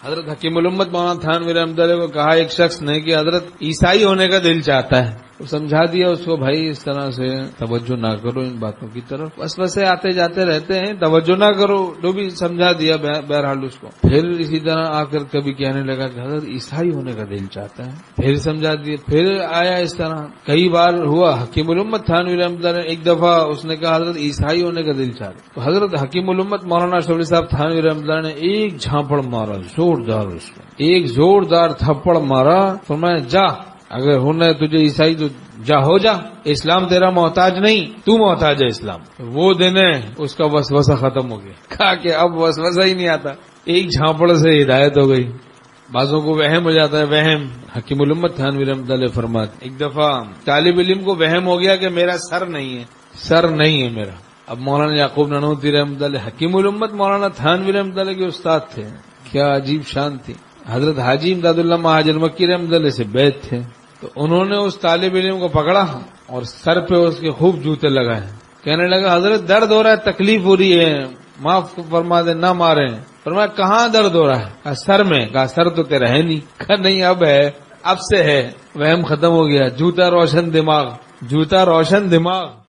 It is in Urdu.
حضرت حکیم الامت مولانا تھانوی رحمۃ اللہ کو کہا ایک شخص نے کہ حضرت عیسائی ہونے کا دل چاہتا ہے. تو سمجھا دیا اس کو بھائی اس طرح سے توجہ نہ کرو ان باتوں کی طرف، وسوسے آتے جاتے رہتے ہیں، توجہ نہ کرو، جو بھی سمجھا دیا بہرحال اس کو. پھر اسی طرح آ کر کبھی کہنے لگا کہ حضرت عیسائی ہونے کا دل چاہتا ہے، پھر سمجھا دیا. پھر آیا اس طرح کئی بار ہوا. حکیم الامت تھانوی رحمۃ اللہ ایک دفعہ اس نے کہا حضرت عیسائی ہونے کا دل چاہتا ہے. تو حضرت حکیم الامت مولانا شوری صاحب تھانوی رحمۃ اللہ نے ایک جھانپڑ مارا زوردار، اس کو ایک زوردار تھپڑ مارا. فرمایا جا، اگر ہونا ہے تجھے عیسائی تو جا، ہو جا، اسلام تیرا محتاج نہیں، تو محتاج ہے اسلام. وہ دن ہے اس کا وسوسہ ختم ہو گیا. کہا کہ اب وسوسہ ہی نہیں آتا، ایک جھانپڑ سے ہدایت ہو گئی. بعضوں کو وہم ہو جاتا ہے، وہم. حکیم الامت تھانوی رحمۃ اللہ فرماتے ایک دفعہ طالب علم کو وہم ہو گیا کہ میرا سر نہیں ہے، سر نہیں ہے میرا. اب مولانا یعقوب نانوتوی رحمۃ اللہ حکیم الامت مولانا تھانوی رحمۃ اللہ کے استاد تھے. کیا عجیب شان تھی. حضرت حاجی امداد اللہ مہاجر مکی رحمۃ اللہ سے بیعت تھے. تو انہوں نے اس طالب علم کو پکڑا اور سر پہ اس کے خوب جوتے لگائے. کہنے لگا حضرت درد ہو رہا ہے، تکلیف ہو رہی ہے، معاف فرما دیں، نہ ماریں. فرمایا کہاں درد ہو رہا ہے؟ کہا سر میں. کہا سر تو تیرا ہے نہیں. کہا نہیں اب ہے، اب سے ہے. وہم ختم ہو گیا. جوتا روشن دماغ، جوتا روشن دماغ.